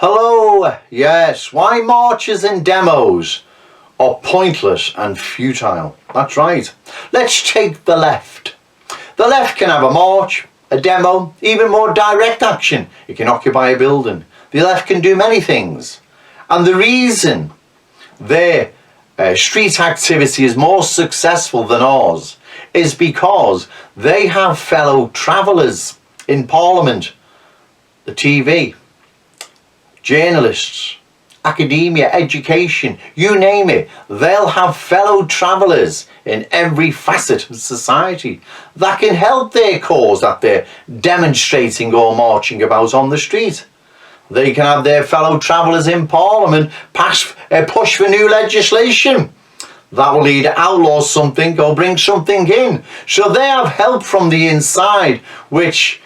Hello, yes, why marches and demos are pointless and futile. That's right. Let's take the left. The left can have a march, a demo, even more direct action. It can occupy a building. The left can do many things. And the reason their street activity is more successful than ours is because they have fellow travellers in Parliament, the TV, journalists, academia, education, you name it. They'll have fellow travellers in every facet of society that can help their cause that they're demonstrating or marching about on the street. They can have their fellow travellers in Parliament push for new legislation that will either outlaw something or bring something in. So they have help from the inside, which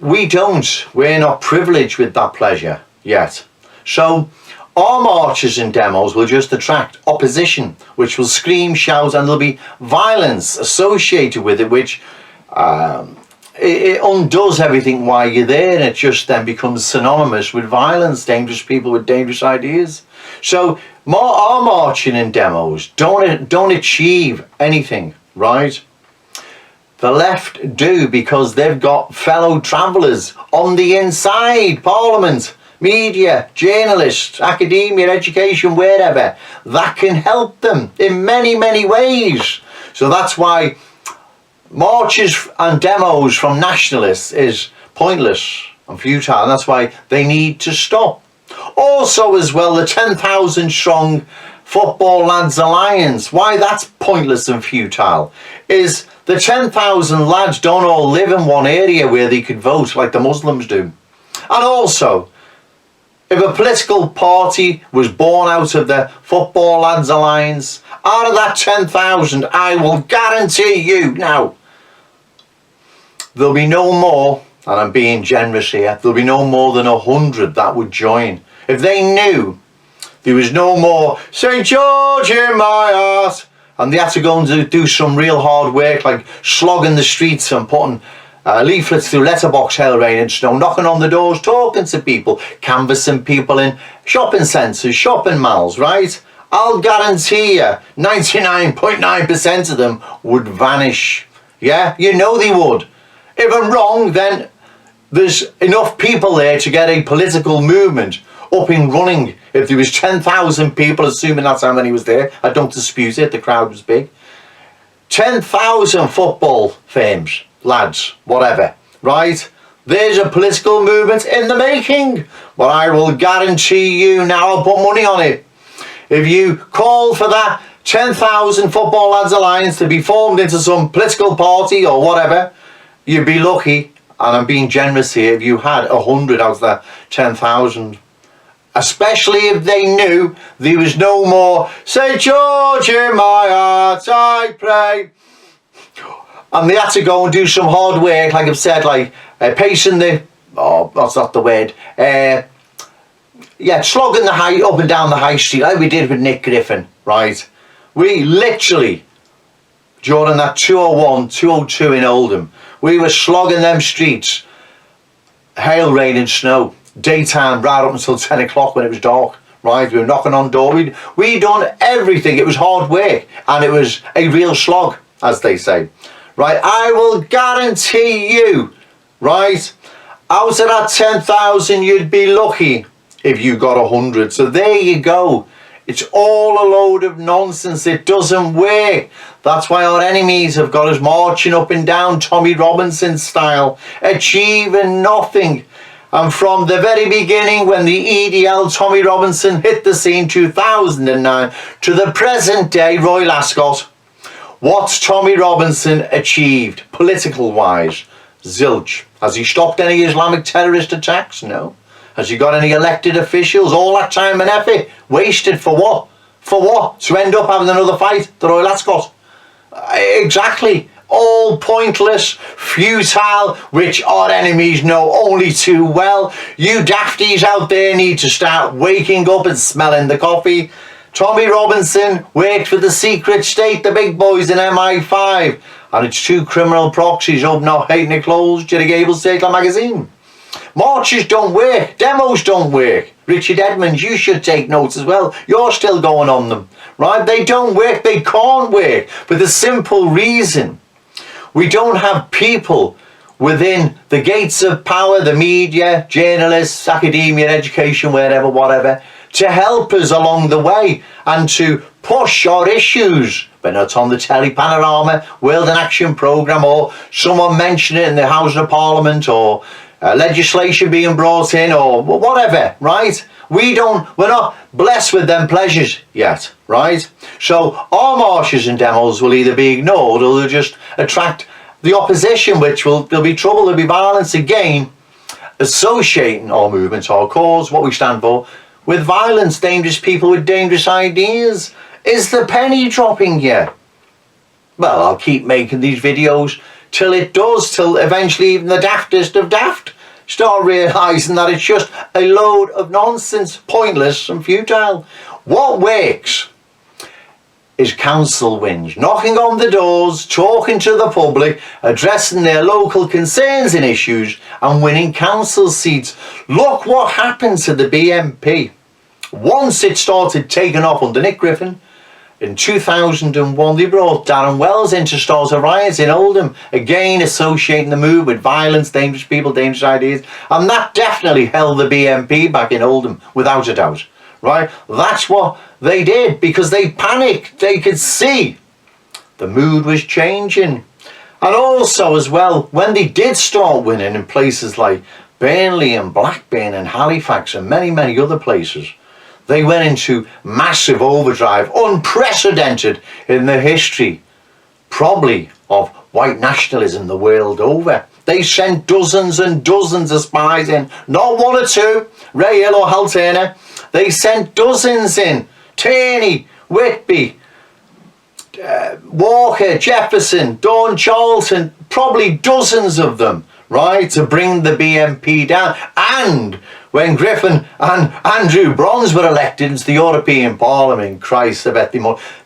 we don't. We're not privileged with that pleasure yet. So our marches and demos will just attract opposition, which will scream, shout, and there'll be violence associated with it, which it undoes everything while you're there, and it just then becomes synonymous with violence, dangerous people with dangerous ideas. So our marching and demos don't achieve anything, right? The left do, because they've got fellow travellers on the inside, Parliament, media, journalists, academia, education, wherever, that can help them in many, many ways. So that's why marches and demos from nationalists is pointless and futile, and that's why they need to stop. Also as well, the 10,000 strong Football Lads Alliance, why that's pointless and futile is the 10,000 lads don't all live in one area where they could vote like the Muslims do. And also, if a political party was born out of the Football Lads Alliance, out of that 10,000, I will guarantee you now, there'll be no more, and I'm being generous here, there'll be no more than 100 that would join. If they knew there was no more St. George in my heart, and they had to go and do some real hard work, like slogging the streets and putting leaflets through letterbox, hail, rain and snow, knocking on the doors, talking to people, canvassing people in shopping centres, shopping malls, right? I'll guarantee you 99.9% of them would vanish. Yeah, you know they would. If I'm wrong, then there's enough people there to get a political movement up and running. If there was 10,000 people, assuming that's how many was there, I don't dispute it, the crowd was big. 10,000 football firms, lads, whatever, right? There's a political movement in the making. But I will guarantee you now, I'll put money on it. If you call for that 10,000 Football Lads Alliance to be formed into some political party or whatever, you'd be lucky, and I'm being generous here, if you had 100 out of the 10,000. Especially if they knew there was no more St. George in my heart I pray. And they had to go and do some hard work, like I've said, like pacing the, oh, that's not the word, slogging the up and down the high street, like we did with Nick Griffin, right? We literally, during that 201, 202 in Oldham, we were slogging them streets, hail, rain and snow, daytime right up until 10 o'clock when it was dark, right? We were knocking on doors. We done everything. It was hard work, and it was a real slog, as they say, right? I will guarantee you, right, out of that 10,000, you'd be lucky if you got 100. So there you go. It's all a load of nonsense. It doesn't work. That's why our enemies have got us marching up and down Tommy Robinson style, achieving nothing. And from the very beginning, when the EDL Tommy Robinson hit the scene 2009 to the present day Royal Ascot, what's Tommy Robinson achieved political wise? Zilch. Has he stopped any Islamic terrorist attacks? No. Has he got any elected officials? All that time and effort wasted for what? For what? To end up having another fight, the Royal Ascot. Exactly. All pointless, futile, which our enemies know only too well. You dafties out there need to start waking up and smelling the coffee. Tommy Robinson worked for the secret state, the big boys in MI5, and its two criminal proxies open up hating it closed, Jerry Gable's Circle magazine. Marches don't work. Demos don't work. Richard Edmonds, you should take notes as well. You're still going on them, right? They don't work. They can't work for the simple reason we don't have people within the gates of power, the media, journalists, academia, education, wherever, whatever, to help us along the way and to push our issues. But not on the Telly Panorama, World in Action programme, or someone mention it in the House of Parliament, or legislation being brought in, or whatever, right? We're not blessed with them pleasures yet, right? So our marches and demos will either be ignored or they'll just attract the opposition, which there'll be trouble, there'll be violence again, associating our movement, our cause, what we stand for, with violence, dangerous people with dangerous ideas. Is the penny dropping yet? Well, I'll keep making these videos till it does, till eventually even the daftest of daft start realising that it's just a load of nonsense, pointless and futile. What works is council wins, knocking on the doors, talking to the public, addressing their local concerns and issues, and winning council seats. Look what happened to the BNP. Once it started taking off under Nick Griffin, in 2001 they brought Darren Wells in to start a riot in Oldham, again associating the move with violence, dangerous people, dangerous ideas, and that definitely held the BNP back in Oldham, without a doubt. Right? That's what they did, because they panicked. They could see the mood was changing. And also as well, when they did start winning in places like Burnley and Blackburn and Halifax and many, many other places, they went into massive overdrive, unprecedented in the history, probably, of white nationalism the world over. They sent dozens and dozens of spies in, not one or two, Ray Hill or Hal Turner. They sent dozens in, Tierney, Whitby, Walker, Jefferson, Dawn Charlton, probably dozens of them, right, to bring the BNP down. And when Griffin and Andrew Bronze were elected into the European Parliament, Christ, I bet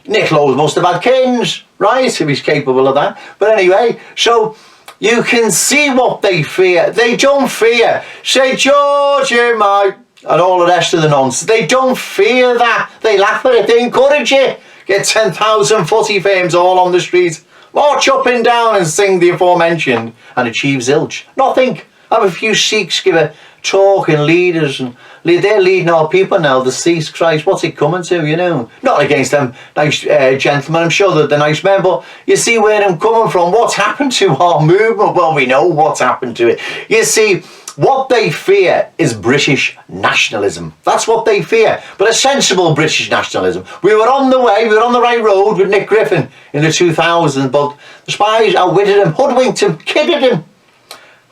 Nick Lowe must have had kings, right, if he's capable of that. But anyway, so you can see what they fear. They don't fear, say, George, you might, and all the rest of the nonsense. They don't fear that. They laugh at it. They encourage it. Get 10,000 footy fames all on the streets. March up and down and sing the aforementioned and achieve zilch. Nothing. Have a few Sikhs give a talk and leaders, and they're leading our people now. The Sikhs, Christ, what's it coming to, you know? Not against them nice gentlemen. I'm sure that they're nice men, but you see where I'm coming from. What's happened to our movement? Well, we know what's happened to it. You see, what they fear is British nationalism. That's what they fear. But a sensible British nationalism. We were on the way, we were on the right road with Nick Griffin in the 2000s, but the spies outwitted him, hoodwinked him, kidded him,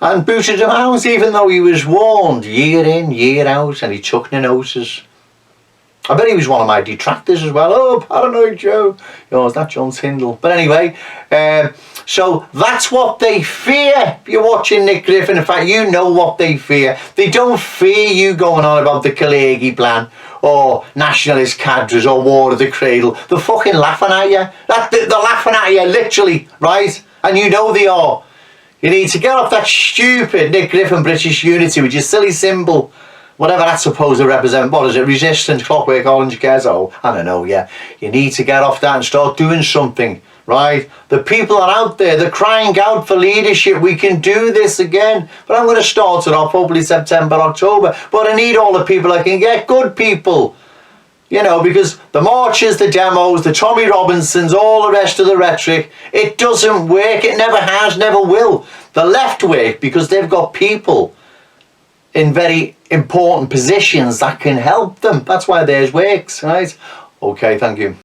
and booted him out, even though he was warned year in, year out, and he took no notice. I bet he was one of my detractors as well. Oh, Paranoid Joe. Oh, is that John Tyndall? But anyway, so that's what they fear. If you're watching Nick Griffin, in fact, you know what they fear. They don't fear you going on about the Kalegi plan or nationalist cadres or War of the Cradle. They're fucking laughing at you. They're laughing at you, literally, right? And you know they are. You need to get off that stupid Nick Griffin British Unity with your silly symbol. Whatever that's supposed to represent. What is it? Resistance, clockwork, orange cares. Oh, I don't know, yeah. You need to get off that and start doing something, right? The people are out there. They're crying out for leadership. We can do this again. But I'm going to start it off hopefully September, October. But I need all the people I can get. Good people. You know, because the marches, the demos, the Tommy Robinsons, all the rest of the rhetoric, it doesn't work. It never has, never will. The left work because they've got people in very important positions that can help them. That's why theirs works, right? Okay, thank you.